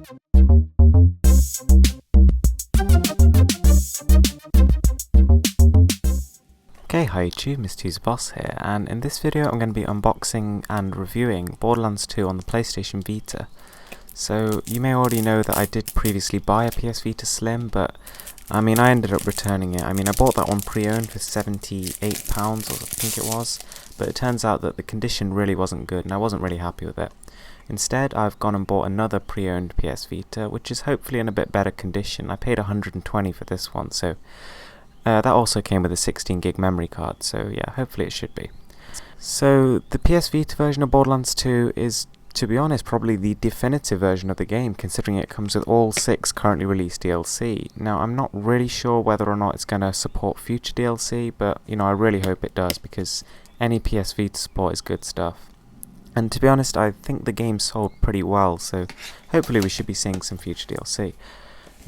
Okay, hi YouTube, Mr. Boss here, and in this video I'm going to be unboxing and reviewing Borderlands 2 on the PlayStation Vita. So, you may already know that I did previously buy a PS Vita Slim, but I ended up returning it. I bought that one pre-owned for £78 or I think it was, but it turns out that the condition really wasn't good and I wasn't really happy with it. Instead, I've gone and bought another pre-owned PS Vita, which is hopefully in a bit better condition. I paid £120 for this one, so that also came with a 16 gig memory card, so yeah, hopefully it should be. So the PS Vita version of Borderlands 2 is, to be honest, probably the definitive version of the game, considering it comes with all 6 currently released DLC. Now, I'm not really sure whether or not it's going to support future DLC, but I really hope it does, because any PS Vita support is good stuff. And to be honest, I think the game sold pretty well, so hopefully we should be seeing some future DLC.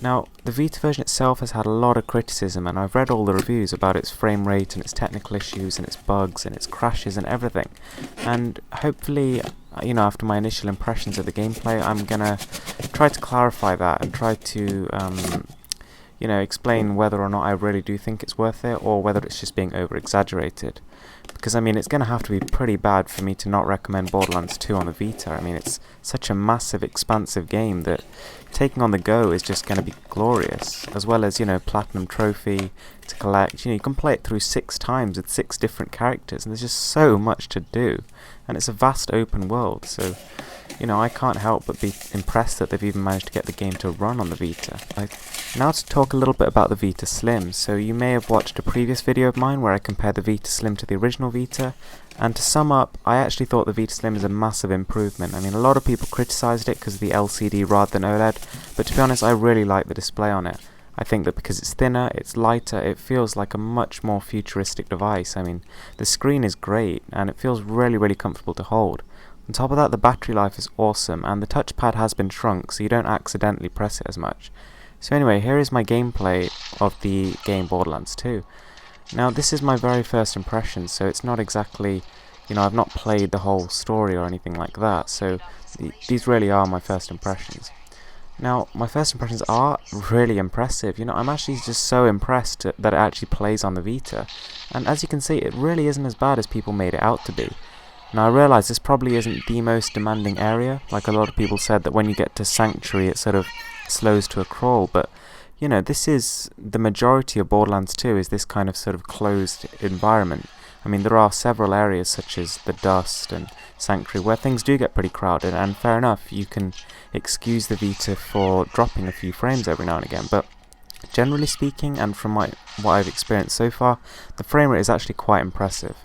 Now, the Vita version itself has had a lot of criticism, and I've read all the reviews about its frame rate and its technical issues and its bugs and its crashes and everything. And hopefully, after my initial impressions of the gameplay, I'm gonna try to clarify that and try to, explain whether or not I really do think it's worth it, or whether it's just being over-exaggerated. Because, it's going to have to be pretty bad for me to not recommend Borderlands 2 on the Vita. It's such a massive, expansive game that taking on the go is just going to be glorious. As well as, Platinum Trophy to collect. You can play it through 6 times with 6 different characters, and there's just so much to do. And it's a vast open world, so I can't help but be impressed that they've even managed to get the game to run on the Vita. Now to talk a little bit about the Vita Slim. So you may have watched a previous video of mine where I compared the Vita Slim to the original Vita, and to sum up, I actually thought the Vita Slim is a massive improvement. A lot of people criticised it because of the LCD rather than OLED, but to be honest, I really like the display on it. I think that because it's thinner, it's lighter, it feels like a much more futuristic device. The screen is great, and it feels really, really comfortable to hold. On top of that, the battery life is awesome, and the touchpad has been shrunk, so you don't accidentally press it as much. So anyway, here is my gameplay of the game Borderlands 2. Now, this is my very first impression, so it's not exactly, I've not played the whole story or anything like that, so these really are my first impressions. Now, my first impressions are really impressive. I'm actually just so impressed that it actually plays on the Vita. And as you can see, it really isn't as bad as people made it out to be. Now, I realise this probably isn't the most demanding area. Like a lot of people said that when you get to Sanctuary, it sort of slows to a crawl. But, this is the majority of Borderlands 2 is this kind of sort of closed environment. There are several areas such as the Dust and Sanctuary where things do get pretty crowded, and fair enough, you can excuse the Vita for dropping a few frames every now and again, but generally speaking, and from what I've experienced so far, the frame rate is actually quite impressive.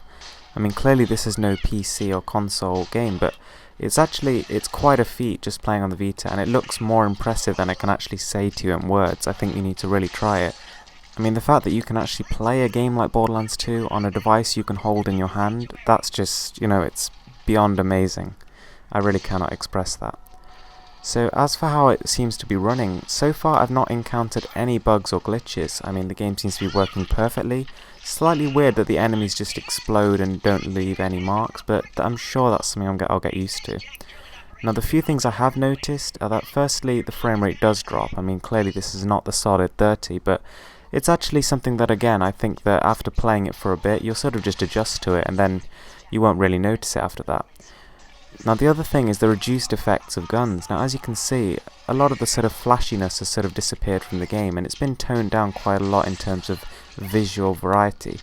Clearly this is no PC or console game, but it's quite a feat just playing on the Vita, and it looks more impressive than I can actually say to you in words. I think you need to really try it. The fact that you can actually play a game like Borderlands 2 on a device you can hold in your hand, that's just, it's beyond amazing. I really cannot express that. So as for how it seems to be running, so far I've not encountered any bugs or glitches. The game seems to be working perfectly. Slightly weird that the enemies just explode and don't leave any marks, but I'm sure that's something I'll get used to. Now, the few things I have noticed are that firstly, the frame rate does drop. Clearly this is not the solid 30, but it's actually something that, again, I think that after playing it for a bit, you'll sort of just adjust to it, and then you won't really notice it after that. Now, the other thing is the reduced effects of guns. Now, as you can see, a lot of the sort of flashiness has sort of disappeared from the game, and it's been toned down quite a lot in terms of visual variety.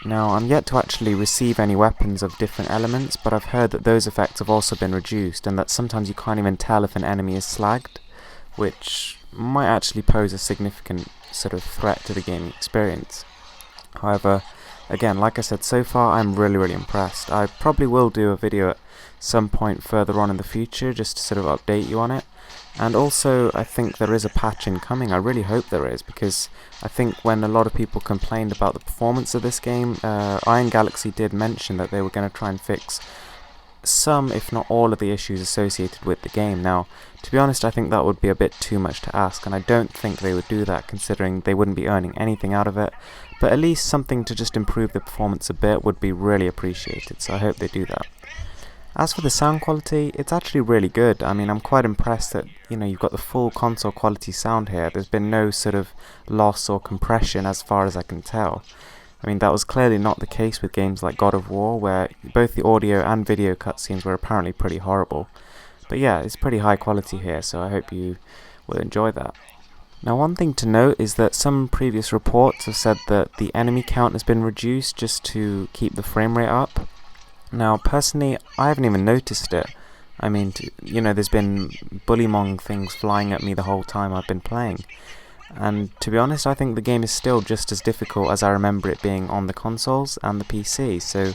Now, I'm yet to actually receive any weapons of different elements, but I've heard that those effects have also been reduced, and that sometimes you can't even tell if an enemy is slagged, which might actually pose a significant sort of threat to the gaming experience. However, again, like I said, so far I'm really, really impressed. I probably will do a video at some point further on in the future just to sort of update you on it. And also, I think there is a patch incoming. I really hope there is, because I think when a lot of people complained about the performance of this game, Iron Galaxy did mention that they were going to try and fix some, if not all, of the issues associated with the game. Now, to be honest, I think that would be a bit too much to ask, and I don't think they would do that, considering they wouldn't be earning anything out of it. But at least something to just improve the performance a bit would be really appreciated, so I hope they do that. As for the sound quality, it's actually really good. I mean, I'm quite impressed that, you've got the full console quality sound here. There's been no sort of loss or compression as far as I can tell. I mean, that was clearly not the case with games like God of War, where both the audio and video cutscenes were apparently pretty horrible. But yeah, it's pretty high quality here, so I hope you will enjoy that. Now, one thing to note is that some previous reports have said that the enemy count has been reduced just to keep the frame rate up. Now, personally, I haven't even noticed it. I mean, there's been bullymong things flying at me the whole time I've been playing. And to be honest, I think the game is still just as difficult as I remember it being on the consoles and the PC. So,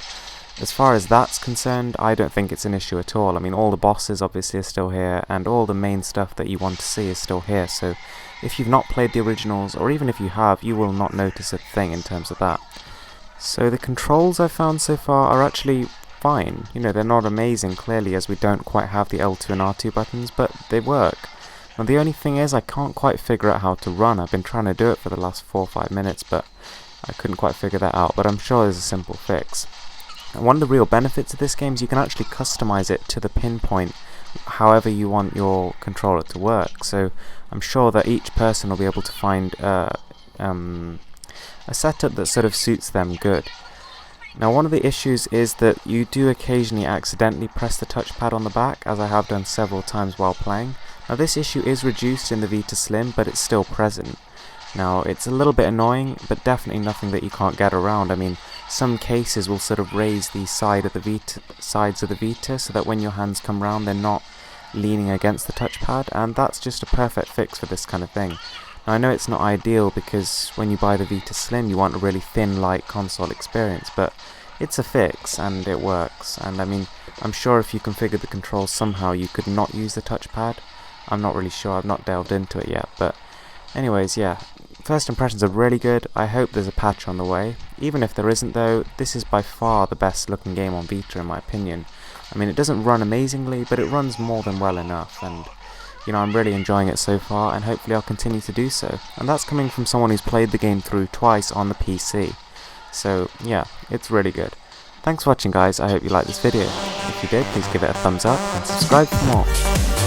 as far as that's concerned, I don't think it's an issue at all. I mean, all the bosses obviously are still here, and all the main stuff that you want to see is still here. So, if you've not played the originals, or even if you have, you will not notice a thing in terms of that. So, the controls I've found so far are actually fine. They're not amazing, clearly, as we don't quite have the L2 and R2 buttons, but they work. Now, the only thing is I can't quite figure out how to run. I've been trying to do it for the last 4 or 5 minutes, but I couldn't quite figure that out, but I'm sure there's a simple fix. And one of the real benefits of this game is you can actually customize it to the pinpoint however you want your controller to work. So I'm sure that each person will be able to find a setup that sort of suits them good. Now, one of the issues is that you do occasionally accidentally press the touchpad on the back, as I have done several times while playing. Now, this issue is reduced in the Vita Slim, but it's still present. Now, it's a little bit annoying, but definitely nothing that you can't get around. I mean, some cases will sort of raise the sides of the Vita so that when your hands come round, they're not leaning against the touchpad, and that's just a perfect fix for this kind of thing. Now, I know it's not ideal because when you buy the Vita Slim you want a really thin, light console experience, but it's a fix and it works. And I mean, I'm sure if you configured the controls somehow you could not use the touchpad. I'm not really sure, I've not delved into it yet, but anyways, yeah, first impressions are really good. I hope there's a patch on the way. Even if there isn't though, this is by far the best looking game on Vita in my opinion. I mean, it doesn't run amazingly, but it runs more than well enough, and I'm really enjoying it so far, and hopefully I'll continue to do so. And that's coming from someone who's played the game through twice on the PC. So, yeah, it's really good. Thanks for watching, guys. I hope you liked this video. If you did, please give it a thumbs up, and subscribe for more.